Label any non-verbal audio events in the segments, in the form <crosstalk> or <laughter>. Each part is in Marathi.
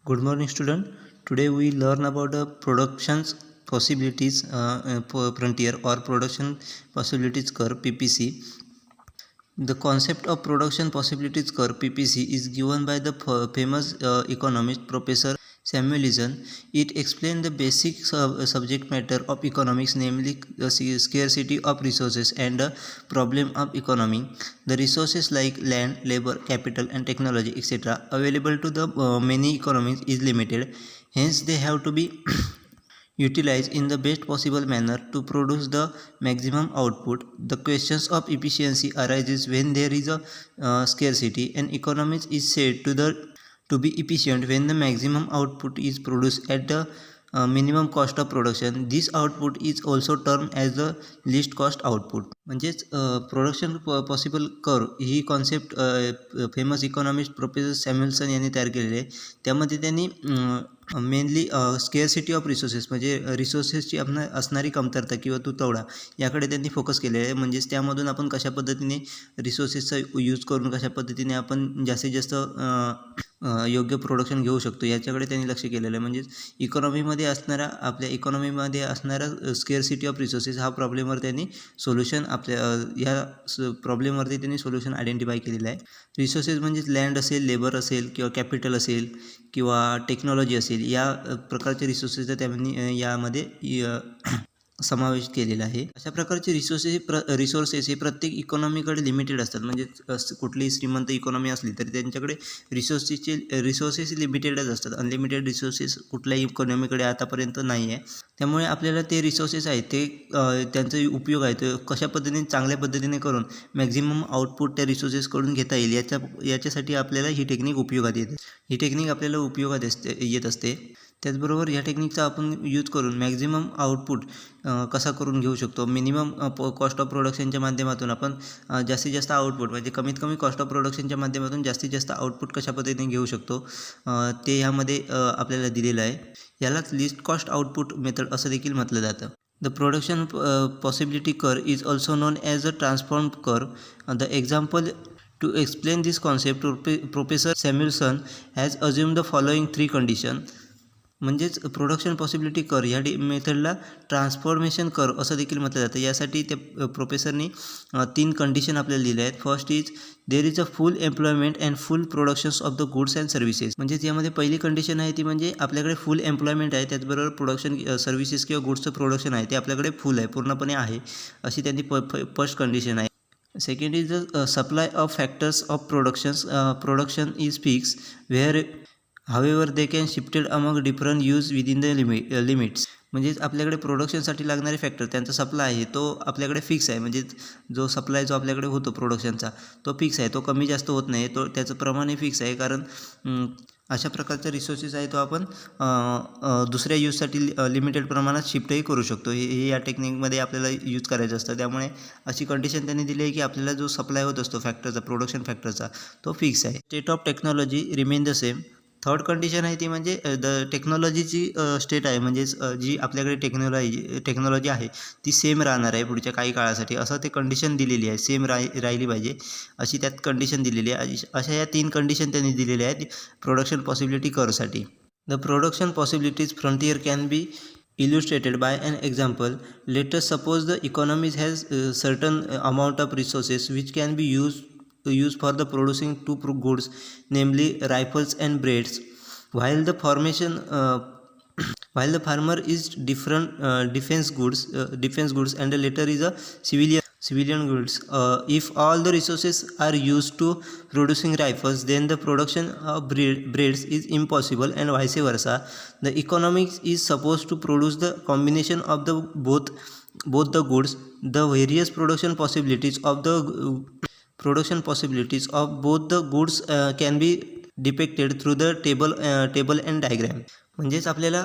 Good morning, student. Today we learn about the productions possibilities frontier or production possibilities curve. <coughs> The concept of production possibilities curve <coughs> is given by the famous economist Professor Samuelson. It explains the basic subject matter of economics, namely the scarcity of resources and the problem of economy. The resources like land, labor, capital, and technology, etc., available to the many economies is limited. Hence, they have to be utilized in the best possible manner to produce the maximum output. The questions of efficiency arises when there is a scarcity, and economics is said to be efficient when the maximum output is produced at the minimum cost of production. This output is also termed as the least cost output. म्हणजेच प्रोडक्शन पॉसिबल कर्व ही कॉन्सेप्ट फेमस इकॉनॉमिस्ट प्रोफेसर सॅम्युएल्सन यांनी तयार केलेली आहे. त्यामध्ये त्यांनी मेनली स्केअरसिटी ऑफ रिसोर्सेस म्हणजे रिसोर्सेसची असणारी कमतरता किंवा तुटवडा याकडे त्यांनी फोकस केले आहे. म्हणजेच त्यामधून आपण कशा पद्धतीने रिसोर्सेसचा यूज करून कशा पद्धतीने आपण जास्तीत जास्त योग्य प्रोडक्शन घेऊ शकतो याच्याकडे त्यांनी लक्ष केलेलं आहे. म्हणजेच आपल्या इकॉनॉमीमध्ये असणारा स्केअरसिटी ऑफ रिसोर्सेस हा प्रॉब्लेमवर त्यांनी सोल्युशन या प्रॉब्लेमवरती त्यांनी सोल्युशन आयडेंटिफाय केलेलं आहे. रिसोर्सेस म्हणजेच लँड असेल, लेबर असेल किंवा कॅपिटल असेल किंवा टेक्नॉलॉजी असेल, या प्रकारचे रिसोर्सेस त्यांनी यामध्ये समावेश केलेला आहे. अशा प्रकारचे रिसोर्सेस हे प्रत्येक इकॉनॉमीकडे लिमिटेड असतात. म्हणजे कुठलीही श्रीमंत इकॉनॉमी असली तरी त्यांच्याकडे रिसोर्सेस लिमिटेडच असतात. अनलिमिटेड रिसोर्सेस कुठल्याही इकॉनॉमीकडे आतापर्यंत नाही आहे. त्यामुळे आपल्याला ते रिसोर्सेस आहेत ते त्यांचा उपयोग आहे ते कशा पद्धतीने चांगल्या पद्धतीने करून मॅक्झिमम आउटपुट त्या रिसोर्सेसकडून घेता येईल याच्यासाठी आपल्याला ही टेक्निक उपयोगात येते. ही टेक्निक आपल्याला उपयोगात येत असते. त्याचबरोबर या टेक्निकचा आपण यूज करून मॅक्झिमम आउटपुट कसा करून घेऊ शकतो. मिनिमम कॉस्ट ऑफ प्रोडक्शनच्या माध्यमातून आपण जास्तीत जास्त आउटपुट म्हणजे कमीत कमी कॉस्ट ऑफ प्रोडक्शनच्या माध्यमातून जास्तीत जास्त आउटपुट कशा पद्धतीने घेऊ शकतो ते यामध्ये आपल्याला दिलेलं आहे. यालाच लिस्ट कॉस्ट आउटपुट मेथड असं देखील म्हटलं जातं. The production possibility curve is also known as a transform curve. The example to explain this concept, Professor Samuelson has assumed the following three conditions. म्हणजेच प्रोडक्शन पॉसिबिलिटी कर ह्या मेथडला ट्रान्सफॉर्मेशन कर असं देखील म्हटलं जातं. यासाठी त्या प्रोफेसरनी 3 कंडिशन आपल्याला दिल्या आहेत. First is there is a full employment and full productions of the goods and services. म्हणजेच यामध्ये पहिली कंडिशन आहे ती म्हणजे आपल्याकडे फुल एम्प्लॉयमेंट आहे, त्याचबरोबर प्रोडक्शन सर्व्हिसेस किंवा गुड्सचं प्रोडक्शन आहे ते आपल्याकडे फुल आहे, पूर्णपणे आहे, अशी त्यांनी फर्स्ट कंडिशन आहे. Second is the supply of factors of production is fix where however they can shifted among different use within the limits. म्हणजेच आपल्याकडे प्रोडक्शनसाठी लागणारे फॅक्टर त्यांचा सप्लाय आहे तो आपल्याकडे फिक्स आहे. म्हणजे जो सप्लाय जो आपल्याकडे होतो प्रोडक्शनचा तो फिक्स आहे, तो कमी जास्त होत नाही, तो त्याचं प्रमाण फिक्स आहे. कारण अशा प्रकारचा रिसोर्सेस आहे तो आपण दुसऱ्या यूजसाठी लिमिटेड प्रमाणात शिफ्टही करू शकतो. हे या टेक्निकमध्ये आपल्याला यूज करायचं असतं. त्यामुळे अशी कंडिशन त्यांनी दिली आहे की आपल्याला जो सप्लाय होत असतो फॅक्टरचा, प्रोडक्शन फॅक्टरचा, तो फिक्स आहे. State of technology remain the same. Third condition आहे ती म्हणजे द टेक्नॉलॉजीची स्टेट आहे, म्हणजेच जी आपल्याकडे टेक्नॉलॉजी आहे ती सेम राहणार आहे पुढच्या काही काळासाठी, असं ते कंडिशन दिलेली आहे. सेम राहिली पाहिजे अशी त्यात कंडिशन दिलेली आहे. अशा या 3 कंडिशन त्यांनी दिलेल्या आहेत प्रोडक्शन पॉसिबिलिटी कर्वसाठी. The production possibilities frontier can be illustrated by an example. Let us suppose the economy has certain amount of resources which can be used for the producing two goods, namely rifles and breads. While the farmer is defense goods and the latter is a civilian goods. If all the resources are used to producing rifles, then the production of breads is impossible, and vice versa. The economics is supposed to produce the combination of the both the goods. The various production possibilities of both the goods can be depicted through the table and diagram. म्हणजेच आपल्याला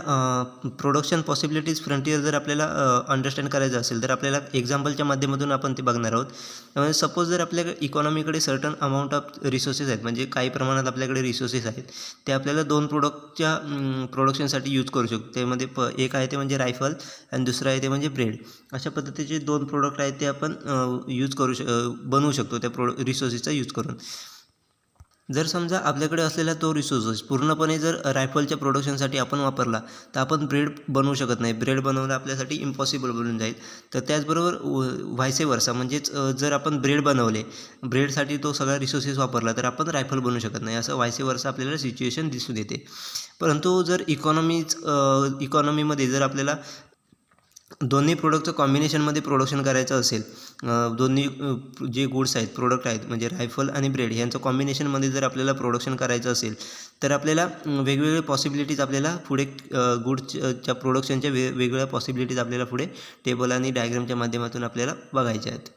प्रोडक्शन पॉसिबिलिटीज फ्रंटियर जर आपल्याला अंडरस्टँड करायचं असेल तर आपल्याला एक्झाम्पलच्या माध्यमातून आपण ते बघणार आहोत. त्यामुळे सपोज जर आपल्या इकॉनॉमीकडे सर्टन अमाऊंट ऑफ रिसोर्सेस आहेत, म्हणजे काही प्रमाणात आपल्याकडे रिसोर्सेस आहेत, ते आपल्याला 2 प्रोडक्टच्या प्रोडक्शनसाठी यूज करू शकतो. त्यामध्ये एक आहे ते म्हणजे रायफल आणि दुसरं आहे ते म्हणजे ब्रेड. अशा पद्धतीचे 2 प्रोडक्ट आहेत ते आपण बनवू शकतो त्या रिसोर्सेसचा यूज करून. जर समजा आपल्याकडे असलेला तो रिसोर्सेस पूर्णपणे जर रायफलच्या प्रोडक्शनसाठी आपण वापरला तर आपण ब्रेड बनवू शकत नाही. ब्रेड बनवणं आपल्यासाठी इम्पॉसिबल बनून जाईल. तर त्याचबरोबर व्हायसे वर्सा म्हणजेच जर आपण ब्रेड बनवले, ब्रेडसाठी तो सगळा रिसोर्सेस वापरला तर आपण रायफल बनवू शकत नाही. असं व्हायसे वर्सा आपल्याला सिच्युएशन दिसून येते. परंतु जर इकॉनॉमीमध्ये जर आपल्याला दोन्ही प्रोडक्टचं कॉम्बिनेशनमध्ये प्रोडक्शन करायचं असेल, दोन्ही जे गुड्स आहेत, प्रोडक्ट आहेत म्हणजे रायफल आणि ब्रेड यांचं कॉम्बिनेशनमध्ये जर आपल्याला प्रोडक्शन करायचं असेल तर आपल्याला वेगवेगळे पॉसिबिलिटीज आपल्याला पुढे गुड्सच्या प्रोडक्शनच्या वेगवेगळ्या पॉसिबिलिटीज आपल्याला पुढे टेबल आणि डायग्रामच्या माध्यमातून आपल्याला बघायच्या आहेत.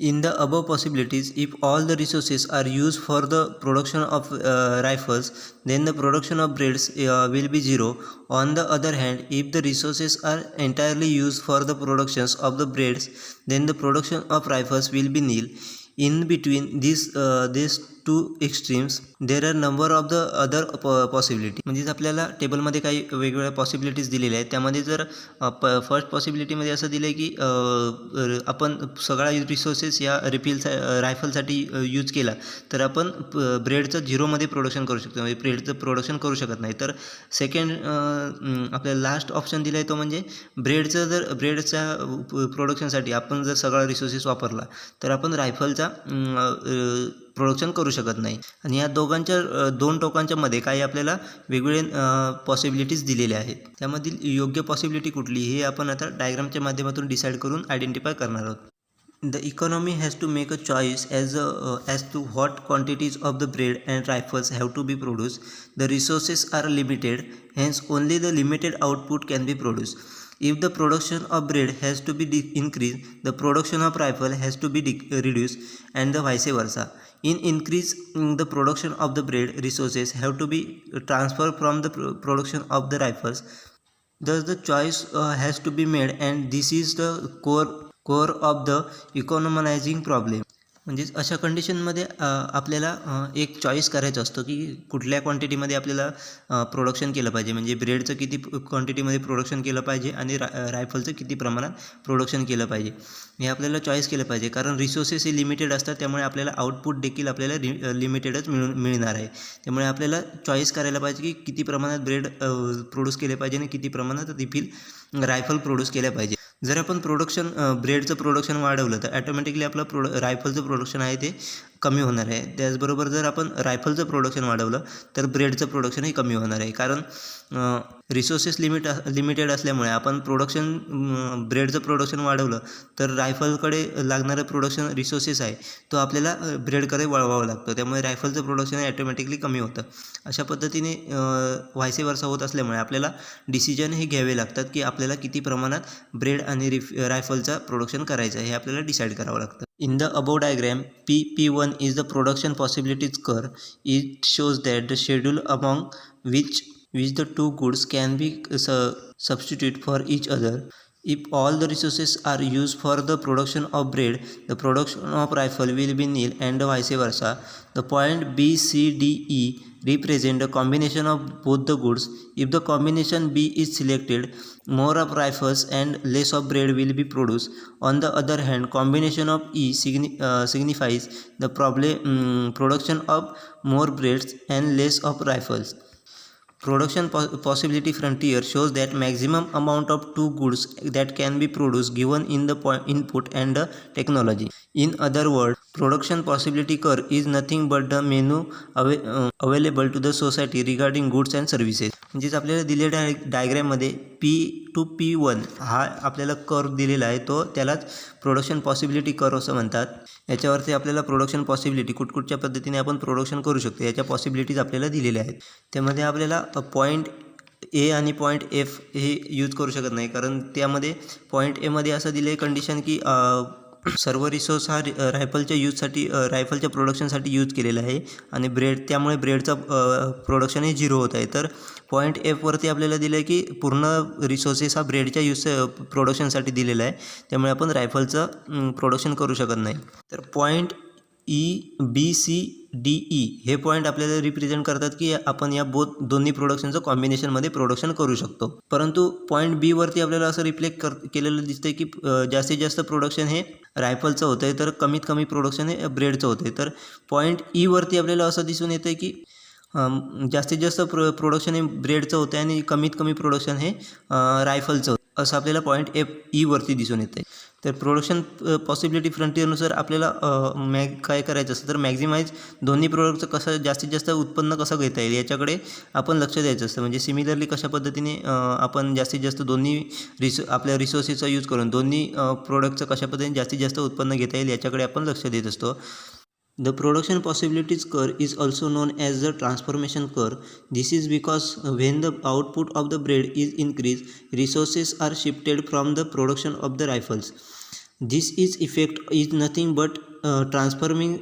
In the above possibilities, if all the resources are used for the production of rifles, then the production of breeds will be zero. On the other hand, if the resources are entirely used for the productions of the breeds, then the production of rifles will be nil. In between these two extremes, there are number of the other possibility. म्हणजेच आपल्याला टेबलमध्ये काही वेगवेगळ्या पॉसिबिलिटीज दिलेल्या आहेत. त्यामध्ये जर फर्स्ट पॉसिबिलिटीमध्ये असं दिलं आहे की आपण सगळा रिसोर्सेस या रायफलसाठी यूज केला तर आपण ब्रेडचं झिरोमध्ये प्रोडक्शन करू शकतो, म्हणजे ब्रेडचं प्रोडक्शन करू शकत नाही. तर सेकंड आपल्याला लास्ट ऑप्शन दिला आहे तो म्हणजे ब्रेडच्या प्रोडक्शनसाठी आपण जर सगळा रिसोर्सेस वापरला तर आपण रायफलचा प्रोडक्शन करू शकत नाही. आणि या दोन टोकांच्या मध्ये काही आपल्याला वेगवेगळे पॉसिबिलिटीज दिलेल्या आहेत. त्यामधील योग्य पॉसिबिलिटी कुठली हे आपण आता डायग्रामच्या माध्यमातून डिसाईड करून आयडेंटिफाय करणार आहोत. The economy has to make a choice as to what quantities of the bread and rifles have to be produced. The resources are limited, hence only the limited output can be produced. If the production of bread has to be increased, the production of rifle has to be reduced, and the vice versa. In increase the production of the bread, resources have to be transferred from the production of the rifles. Thus the choice has to be made, and this is the core of the economizing problem. म्हणजेच अशा कंडिशनमध्ये आपल्याला एक चॉईस करायचं असतं की कुठल्या क्वांटिटीमध्ये आपल्याला प्रोडक्शन केलं पाहिजे, म्हणजे ब्रेडचं किती क्वांटिटीमध्ये प्रोडक्शन केलं पाहिजे आणि रायफलचं किती प्रमाणात प्रोडक्शन केलं पाहिजे हे आपल्याला चॉईस केलं पाहिजे. कारण रिसोर्सेस हे लिमिटेड असतात, त्यामुळे आपल्याला आउटपुट देखील आपल्याला लिमिटेडच मिळणार आहे. त्यामुळे आपल्याला चॉईस करायला पाहिजे की किती प्रमाणात ब्रेड प्रोड्यूस केले पाहिजे आणि किती प्रमाणात रायफल प्रोड्यूस केल्या पाहिजे. जर आपण ब्रेडचं प्रोडक्शन वाढवलं तर ॲटोमॅटिकली आपलं रायफलचं प्रोडक्शन आहे ते कमी होणार आहे. त्याचबरोबर जर आपण रायफलचं प्रोडक्शन वाढवलं तर ब्रेडचं प्रोडक्शनही कमी होणार आहे. कारण रिसोर्सेस लिमिटेड असल्यामुळे आपण ब्रेडचं प्रोडक्शन वाढवलं तर रायफलकडे लागणारं प्रोडक्शन रिसोर्सेस आहे तो आपल्याला ब्रेडकडे वळवावं लागतं, त्यामुळे रायफलचं प्रोडक्शन ॲटोमॅटिकली कमी होतं. अशा पद्धतीने व्हायसे वर्सा होत असल्यामुळे आपल्याला डिसिजन हे घ्यावे लागतात की आपल्याला किती प्रमाणात ब्रेड आणि रायफलचं प्रोडक्शन करायचं आहे हे आपल्याला डिसाईड करावं लागतं. In the above diagram, P1 is the production possibilities curve. It shows that the schedule among which the two goods can be substituted for each other. If all the resources are used for the production of bread, the production of rifle will be nil, and vice versa. The point B, C, D, E represent the combination of both the goods. If the combination B is selected, more of rifles and less of bread will be produced. On the other hand, combination of E signifies the production of more breads and less of rifles. Production possibility frontier shows that maximum amount of two goods that can be produced given in the input and the technology. In other words, production possibility curve is nothing but the menu available to the society regarding goods and services. म्हणजेच आपल्याला दिलेल्या डायग्राममध्ये P1 हा आपल्याला कर्व दिलेला आहे, तो त्यालाच प्रोडक्शन पॉसिबिलिटी कर्व असं म्हणतात. याच्यावरती आपल्याला प्रोडक्शन पॉसिबिलिटी कुठच्या पद्धतीने आपण प्रोडक्शन करू शकतो याच्या पॉसिबिलिटीज आपल्याला दिलेल्या आहेत. त्यामध्ये आपल्याला पॉईंट ए आणि पॉईंट एफ हे यूज करू शकत नाही, कारण त्यामध्ये पॉईंट एमध्ये असं दिलं आहे कंडिशन की सर्व रिसोर्स हा रायफलच्या प्रोडक्शनसाठी यूज केलेला आहे आणि त्यामुळे ब्रेडचं प्रोडक्शन हे झिरो होत आहे. तर पॉईंट एफवरती आपल्याला दिलं आहे की पूर्ण रिसोर्सेस हा ब्रेडच्या प्रोडक्शनसाठी दिलेला आहे, त्यामुळे आपण रायफलचं प्रोडक्शन करू शकत नाही. तर पॉईंट EBCDE हे पॉईंट आपल्याला रिप्रेझेंट करतात की आपण या दोन्ही प्रोडक्शनचं कॉम्बिनेशनमध्ये प्रोडक्शन करू शकतो. परंतु पॉईंट बी वरती आपल्याला असं रिफ्लेक्ट केलेलं दिसतंय की जास्तीत जास्त प्रोडक्शन हे रायफलचं होतं आहे तर कमीत कमी प्रोडक्शन हे ब्रेडचं होतं आहे. तर पॉईंट ईवरती आपल्याला असं दिसून येतं आहे की जास्तीत जास्त प्रोडक्शन हे ब्रेडचं होतं आहे आणि कमीत कमी प्रोडक्शन हे रायफलचं होतं असं आपल्याला पॉईंट ईवरती दिसून येतं आहे. तर प्रोडक्शन पॉसिबिलिटी फ्रंटियरनुसार आपल्याला काय करायचं असतं तर मॅक्झिमाइज दोन्ही प्रोडक्टचं कसं जास्तीत जास्त उत्पन्न कसं घेता येईल याच्याकडे आपण लक्ष द्यायचं असतं. म्हणजे सिमिलरली कशा पद्धतीने आपण जास्तीत जास्त दोन्ही आपल्या रिसोर्सेसचा यूज करून दोन्ही प्रोडक्टचं कशा पद्धतीने जास्तीत जास्त उत्पन्न घेता येईल याच्याकडे आपण लक्ष देत असतो. The production possibilities curve is also known as the transformation curve. This is because when the output of the bread is increased, resources are shifted from the production of the rifles. This is effect is nothing but transforming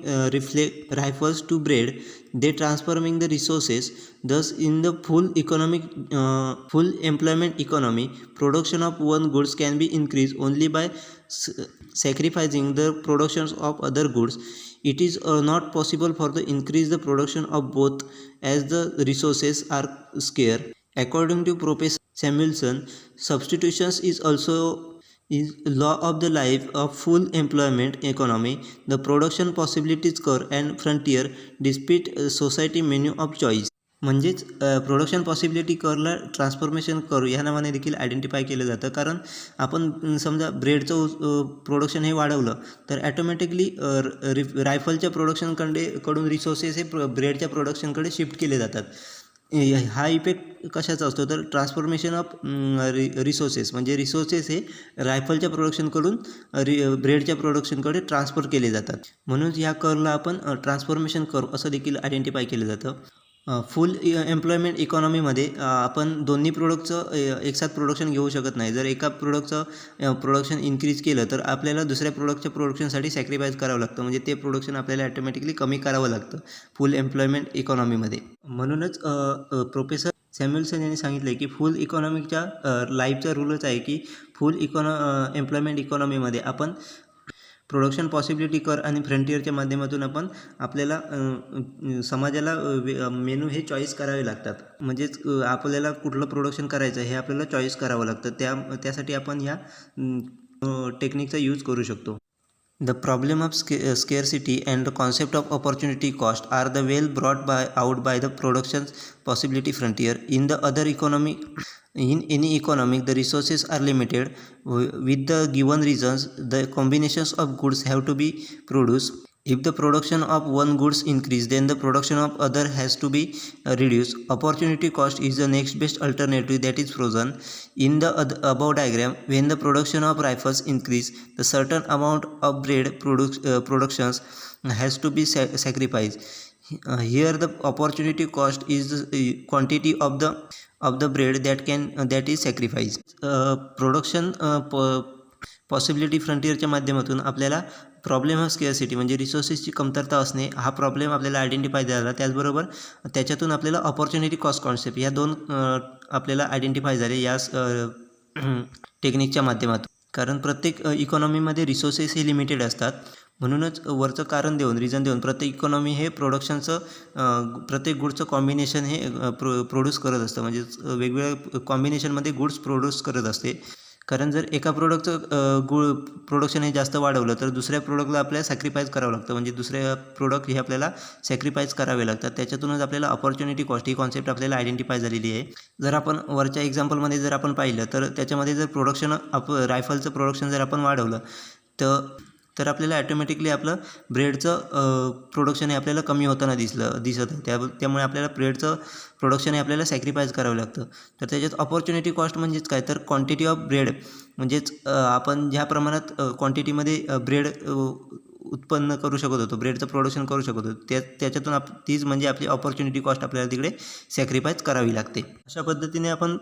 rifles to bread. They transforming the resources. Thus, in the full employment economy, production of one goods can be increased only by sacrificing the productions of other goods. It is not possible for the increase the production of both as the resources are scarce. According to Professor Samuelson, substitutions is also is law of the life of full employment economy. The production possibilities curve and frontier despite society menu of choice. म्हणजेच प्रोडक्शन पॉसिबिलिटी कर्वला ट्रान्सफॉर्मेशन कर्व ह्या नावाने देखील आयडेंटिफाय केलं जातं. कारण आपण समजा ब्रेडचं प्रोडक्शन हे वाढवलं तर ॲटोमॅटिकली रायफलच्या कडून रिसोर्सेस हे ब्रेडच्या प्रोडक्शनकडे शिफ्ट केले जातात. हा इफेक्ट कशाचा असतो तर ट्रान्सफॉर्मेशन ऑफ रिसोर्सेस म्हणजे रिसोर्सेस हे रायफलच्या प्रोडक्शनकडून ब्रेडच्या प्रोडक्शनकडे ट्रान्सफर केले जातात. म्हणून ह्या कर्वला आपण ट्रान्सफॉर्मेशन कर्व असं देखील आयडेंटिफाय केलं जातं. फुल एम्प्लॉयमेंट इकॉनॉमीमध्ये आपण दोन्ही प्रोडक्टचं एकसाथ प्रोडक्शन घेऊ शकत नाही. जर एका प्रोडक्टचं प्रोडक्शन इन्क्रीज केलं तर आपल्याला दुसऱ्या प्रोडक्टच्या प्रोडक्शनसाठी सॅक्रिफाईस करावं लागतं. म्हणजे ते प्रोडक्शन आपल्याला ॲटोमॅटिकली कमी करावं लागतं फुल एम्प्लॉयमेंट इकॉनॉमीमध्ये. म्हणूनच प्रोफेसर सॅम्युएल्सन यांनी सांगितलं आहे की फुल इकॉनॉमिकच्या लाईफचा रूलच आहे की फुल एम्प्लॉयमेंट इकॉनॉमीमध्ये आपण प्रोडक्शन पॉसिबिलिटी कर आणि फ्रंटियरच्या माध्यमातून आपण आपल्याला समाजाला मेनू हे चॉईस करावे लागतात. म्हणजेच आपल्याला कुठलं प्रोडक्शन करायचं हे आपल्याला चॉईस करावं लागतं. त्यासाठी आपण ह्या टेक्निकचा यूज करू शकतो. The problem of scarcity and the concept of opportunity cost are the well brought out by the production possibility frontier. In any economy, the resources are limited. With the given reasons, the combinations of goods have to be produced. If the production of one goods increase, then the production of other has to be reduced. Opportunity cost is the next best alternative that is frozen. In the above diagram, when the production of rifles increase, the certain amount of bread productions has to be sacrificed. Here the opportunity cost is the quantity of the bread that is sacrificed. Production possibility फ्रंटियरच्या माध्यमातून आपल्याला प्रॉब्लेम ऑफ स्केअरसिटी म्हणजे रिसोर्सेसची कमतरता असणे हा प्रॉब्लेम आपल्याला आयडेंटिफाय झाला. त्याचबरोबर त्याच्यातून आपल्याला ऑपॉर्च्युनिटी कॉस्ट कॉन्सेप्ट ह्या दोन आपल्याला आयडेंटिफाय झाले या टेक्निकच्या माध्यमातून. कारण प्रत्येक इकॉनॉमीमध्ये रिसोर्सेस हे लिमिटेड असतात. म्हणूनच वरचं कारण देऊन रिझन देऊन प्रत्येक इकॉनॉमी हे प्रोडक्शनचं प्रत्येक गुड्सचं कॉम्बिनेशन हे प्रोड्यूस करत असतं. म्हणजे वेगवेगळ्या कॉम्बिनेशनमध्ये गुड्स प्रोड्यूस करत असते. कारण जर एका प्रोडक्टचं प्रोडक्शन हे जास्त वाढवलं तर दुसऱ्या प्रोडक्टला आपल्याला सॅक्रिफाईस करावं लागतं. म्हणजे दुसऱ्या प्रोडक्ट हे आपल्याला सॅक्रिफाईस करावे लागतात. त्याच्यातूनच आपल्याला ऑपॉर्च्युनिटी कॉस्ट ही कॉन्सेप्ट आपल्याला आयडेंटिफाय झालेली आहे. जर आपण वरच्या एक्झाम्पलमध्ये जर आपण पाहिलं तर त्याच्यामध्ये जर रायफलचं प्रोडक्शन जर आपण वाढवलं तर आपल्याला ॲटोमॅटिकली आपलं ब्रेडचं प्रोडक्शन हे आपल्याला कमी होताना दिसत आहे. त्यामुळे आपल्याला ब्रेडचं प्रोडक्शन हे आपल्याला सॅक्रिफाईस करावं लागतं. तर त्याच्यात ऑपॉर्च्युनिटी कॉस्ट म्हणजेच काय तर क्वांटिटी ऑफ ब्रेड म्हणजेच आपण ज्या प्रमाणात क्वांटिटीमध्ये ब्रेड उत्पन्न करू शकत होतो ब्रेडचं प्रोडक्शन करू शकत होतो त्याच्यातून तीच म्हणजे आपली ऑपॉर्च्युनिटी कॉस्ट आपल्याला तिकडे सॅक्रिफाईस करावी लागते. अशा पद्धतीने आपण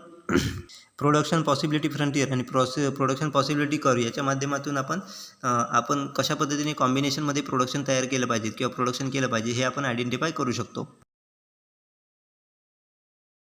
प्रोडक्शन पॉसिबिलिटी फ्रंटियर आणि प्रोडक्शन पॉसिबिलिटी कर्व याच्या माध्यमातून आपण कशा पद्धतीने कॉम्बिनेशनमध्ये प्रोडक्शन तयार केलं पाहिजे किंवा प्रोडक्शन केलं पाहिजे हे आपण आयडेंटिफाय करू शकतो.